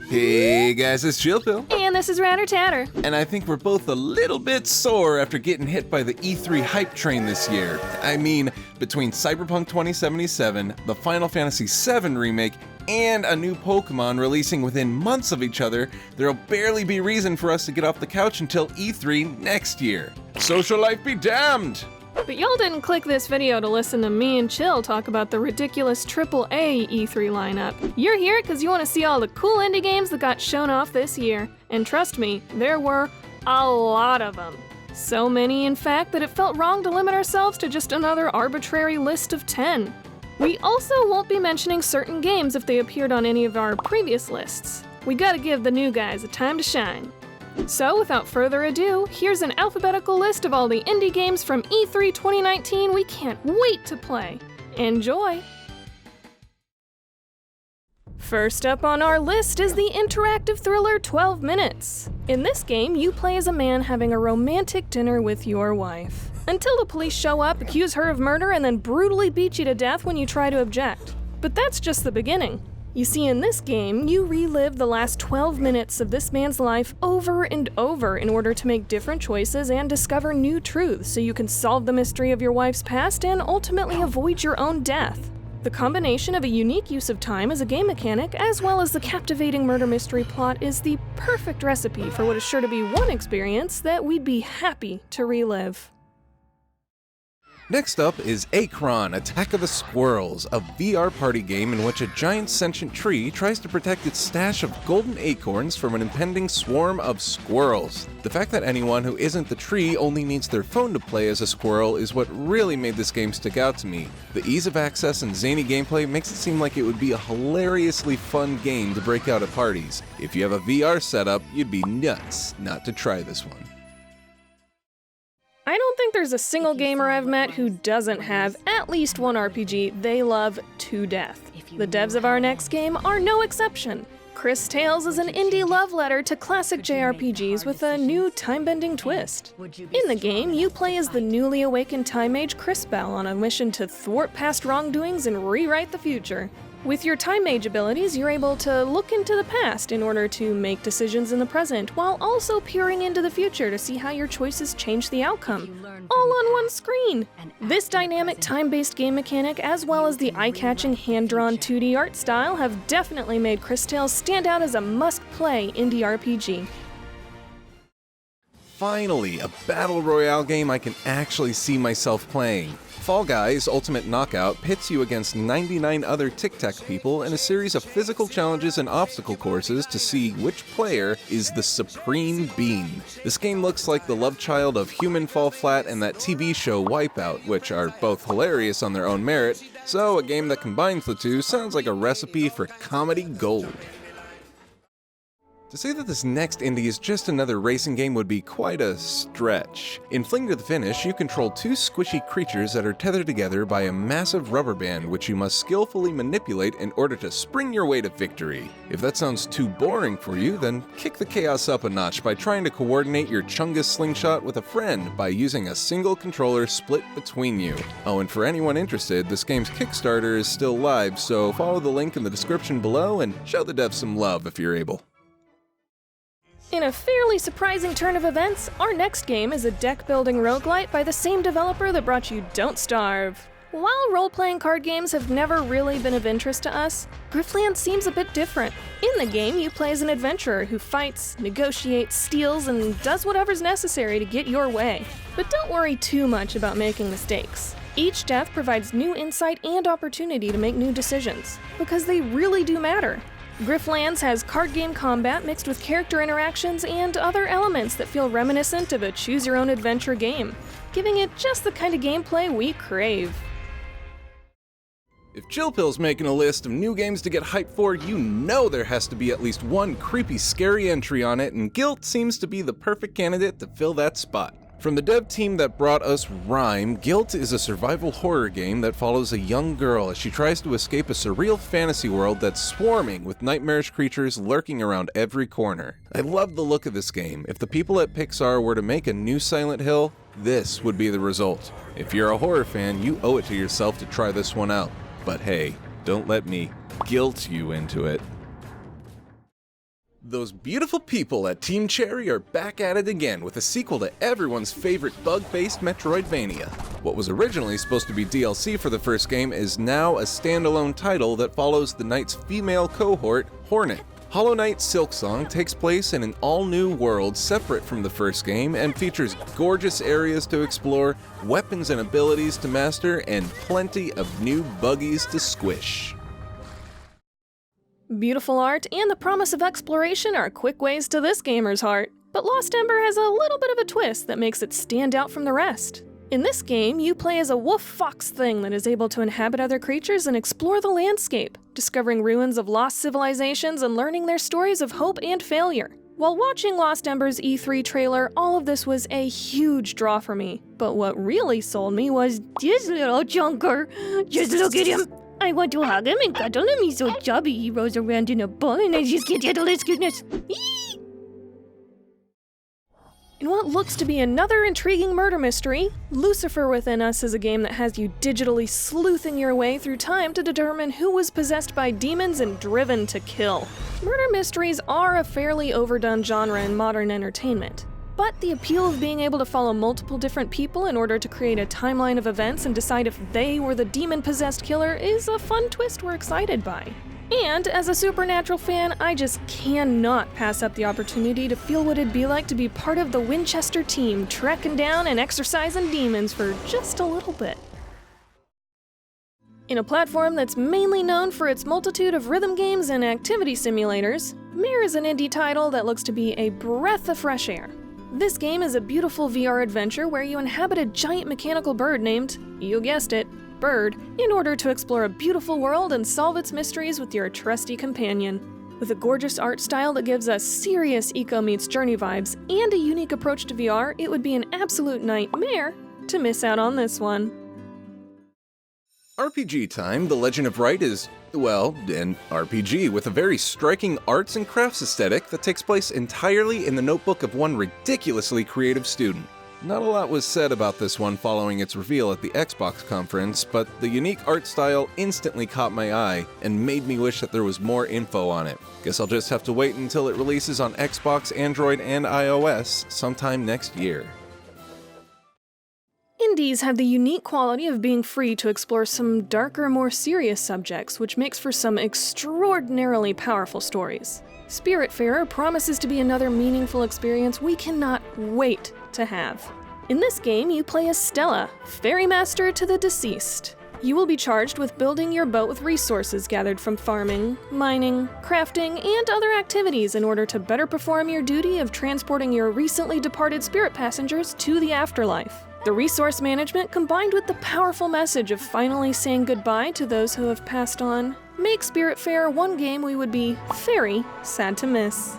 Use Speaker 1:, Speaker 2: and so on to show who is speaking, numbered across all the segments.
Speaker 1: Hey guys, it's Chillpill.
Speaker 2: And this is Ratter Tatter.
Speaker 1: And I think we're both a little bit sore after getting hit by the E3 hype train this year. I mean, between Cyberpunk 2077, the Final Fantasy VII remake, and a new Pokemon releasing within months of each other, there'll barely be reason for us to get off the couch until E3 next year. Social life be damned!
Speaker 2: But y'all didn't click this video to listen to me and Chill talk about the ridiculous AAA E3 lineup. You're here because you want to see all the cool indie games that got shown off this year. And trust me, there were a lot of them. So many, in fact, that it felt wrong to limit ourselves to just another arbitrary list of 10. We also won't be mentioning certain games if they appeared on any of our previous lists. We gotta give the new guys a time to shine. So without further ado, here's an alphabetical list of all the indie games from E3 2019 we can't wait to play. Enjoy! First up on our list is the interactive thriller 12 Minutes. In this game, you play as a man having a romantic dinner with your wife. Until the police show up, accuse her of murder, and then brutally beat you to death when you try to object. But that's just the beginning. You see, in this game, you relive the last 12 minutes of this man's life over and over in order to make different choices and discover new truths so you can solve the mystery of your wife's past and ultimately avoid your own death. The combination of a unique use of time as a game mechanic as well as the captivating murder mystery plot is the perfect recipe for what is sure to be one experience that we'd be happy to relive.
Speaker 1: Next up is ACRON, Attack of the Squirrels, a VR party game in which a giant sentient tree tries to protect its stash of golden acorns from an impending swarm of squirrels. The fact that anyone who isn't the tree only needs their phone to play as a squirrel is what really made this game stick out to me. The ease of access and zany gameplay makes it seem like it would be a hilariously fun game to break out at parties. If you have a VR setup, you'd be nuts not to try this one.
Speaker 2: I don't think there's a single gamer I've met who doesn't have at least one RPG they love to death. The devs of our next game are no exception. Cris Tales is an indie love letter to classic JRPGs with a new time-bending twist. In the game, you play as the newly awakened time mage Crispell on a mission to thwart past wrongdoings and rewrite the future. With your time mage abilities, you're able to look into the past in order to make decisions in the present, while also peering into the future to see how your choices change the outcome, all on one screen. This dynamic time-based game mechanic, as well as the eye-catching hand-drawn 2D art style, have definitely made Cris Tales stand out as a must-play indie RPG.
Speaker 1: Finally, a battle royale game I can actually see myself playing. Fall Guys Ultimate Knockout pits you against 99 other Tic Tac people in a series of physical challenges and obstacle courses to see which player is the supreme being. This game looks like the love child of Human Fall Flat and that TV show Wipeout, which are both hilarious on their own merit, so a game that combines the two sounds like a recipe for comedy gold. To say that this next indie is just another racing game would be quite a stretch. In Fling to the Finish, you control two squishy creatures that are tethered together by a massive rubber band which you must skillfully manipulate in order to spring your way to victory. If that sounds too boring for you, then kick the chaos up a notch by trying to coordinate your Chungus slingshot with a friend by using a single controller split between you. Oh, and for anyone interested, this game's Kickstarter is still live, so follow the link in the description below and show the devs some love if you're able.
Speaker 2: In a fairly surprising turn of events, our next game is a deck-building roguelite by the same developer that brought you Don't Starve. While role-playing card games have never really been of interest to us, GRIFTLANDS seems a bit different. In the game, you play as an adventurer who fights, negotiates, steals, and does whatever's necessary to get your way. But don't worry too much about making mistakes. Each death provides new insight and opportunity to make new decisions, because they really do matter. GRIFTLANDS has card game combat mixed with character interactions and other elements that feel reminiscent of a choose-your-own-adventure game, giving it just the kind of gameplay we crave.
Speaker 1: If Chillpill's making a list of new games to get hyped for, you know there has to be at least one creepy, scary entry on it, and Guilt seems to be the perfect candidate to fill that spot. From the dev team that brought us Rime, Guilt is a survival horror game that follows a young girl as she tries to escape a surreal fantasy world that's swarming with nightmarish creatures lurking around every corner. I love the look of this game. If the people at Pixar were to make a new Silent Hill, this would be the result. If you're a horror fan, you owe it to yourself to try this one out. But hey, don't let me guilt you into it. Those beautiful people at Team Cherry are back at it again with a sequel to everyone's favorite bug-based Metroidvania. What was originally supposed to be DLC for the first game is now a standalone title that follows the Knight's female cohort, Hornet. Hollow Knight SILKSONG takes place in an all-new world separate from the first game and features gorgeous areas to explore, weapons and abilities to master, and plenty of new buggies to squish.
Speaker 2: Beautiful art and the promise of exploration are quick ways to this gamer's heart, but Lost Ember has a little bit of a twist that makes it stand out from the rest. In this game, you play as a wolf-fox thing that is able to inhabit other creatures and explore the landscape, discovering ruins of lost civilizations and learning their stories of hope and failure. While watching Lost Ember's E3 trailer, all of this was a huge draw for me, but what really sold me was this little junker. Just look at him! I want to hug him and cuddle him. He's so chubby. He rolls around in a ball and I just can't handle his cuteness. Eee! In what looks to be another intriguing murder mystery, Lucifer Within Us is a game that has you digitally sleuthing your way through time to determine who was possessed by demons and driven to kill. Murder mysteries are a fairly overdone genre in modern entertainment. But the appeal of being able to follow multiple different people in order to create a timeline of events and decide if they were the demon-possessed killer is a fun twist we're excited by. And as a Supernatural fan, I just cannot pass up the opportunity to feel what it'd be like to be part of the Winchester team, trekking down and exorcising demons for just a little bit. In a platform that's mainly known for its multitude of rhythm games and activity simulators, MARE is an indie title that looks to be a breath of fresh air. This game is a beautiful VR adventure where you inhabit a giant mechanical bird named, you guessed it, Bird, in order to explore a beautiful world and solve its mysteries with your trusty companion. With a gorgeous art style that gives us serious Eco Meets Journey vibes and a unique approach to VR, it would be an absolute nightmare to miss out on this one.
Speaker 1: RPG time, The Legend of Wright is, well, an RPG with a very striking arts and crafts aesthetic that takes place entirely in the notebook of one ridiculously creative student. Not a lot was said about this one following its reveal at the Xbox conference, but the unique art style instantly caught my eye and made me wish that there was more info on it. Guess I'll just have to wait until it releases on Xbox, Android, and iOS sometime next year.
Speaker 2: Indies have the unique quality of being free to explore some darker, more serious subjects, which makes for some extraordinarily powerful stories. Spiritfarer promises to be another meaningful experience we cannot wait to have. In this game, you play as Stella, ferrymaster to the deceased. You will be charged with building your boat with resources gathered from farming, mining, crafting, and other activities in order to better perform your duty of transporting your recently departed spirit passengers to the afterlife. The resource management, combined with the powerful message of finally saying goodbye to those who have passed on, makes Spiritfarer one game we would be very sad to miss.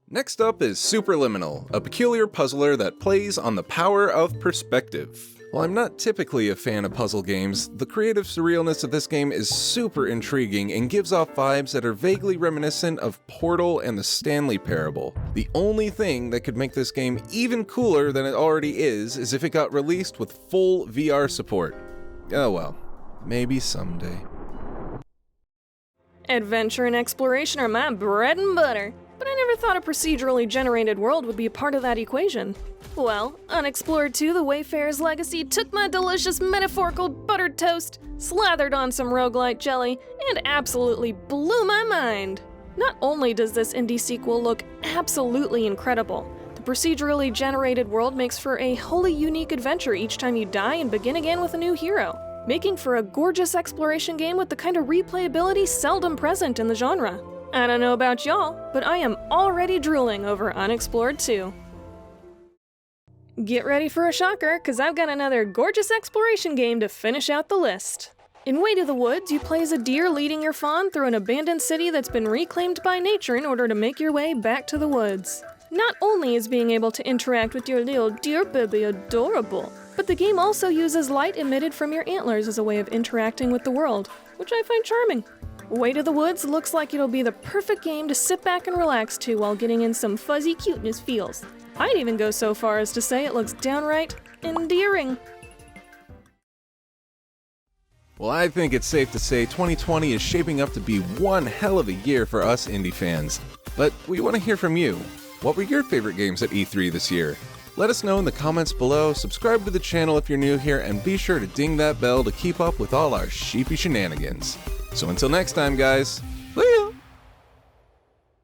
Speaker 1: Next up is Superliminal, a peculiar puzzler that plays on the power of perspective. While I'm not typically a fan of puzzle games, the creative surrealness of this game is super intriguing and gives off vibes that are vaguely reminiscent of Portal and the Stanley Parable. The only thing that could make this game even cooler than it already is if it got released with full VR support. Oh well, maybe someday.
Speaker 2: Adventure and exploration are my bread and butter, but I never thought a procedurally generated world would be a part of that equation. Well, Unexplored 2: The Wayfarer's Legacy took my delicious metaphorical buttered toast, slathered on some roguelite jelly, and absolutely blew my mind. Not only does this indie sequel look absolutely incredible, the procedurally generated world makes for a wholly unique adventure each time you die and begin again with a new hero, making for a gorgeous exploration game with the kind of replayability seldom present in the genre. I don't know about y'all, but I am already drooling over Unexplored 2. Get ready for a shocker, cause I've got another gorgeous exploration game to finish out the list. In Way to the Woods, you play as a deer leading your fawn through an abandoned city that's been reclaimed by nature in order to make your way back to the woods. Not only is being able to interact with your little deer baby adorable, but the game also uses light emitted from your antlers as a way of interacting with the world, which I find charming. Way to the Woods looks like it'll be the perfect game to sit back and relax to while getting in some fuzzy cuteness feels. I'd even go so far as to say it looks downright endearing.
Speaker 1: Well, I think it's safe to say 2020 is shaping up to be one hell of a year for us indie fans. But we want to hear from you. What were your favorite games at E3 this year? Let us know in the comments below, subscribe to the channel if you're new here, and be sure to ding that bell to keep up with all our sheepy shenanigans. So until next time, guys, see ya!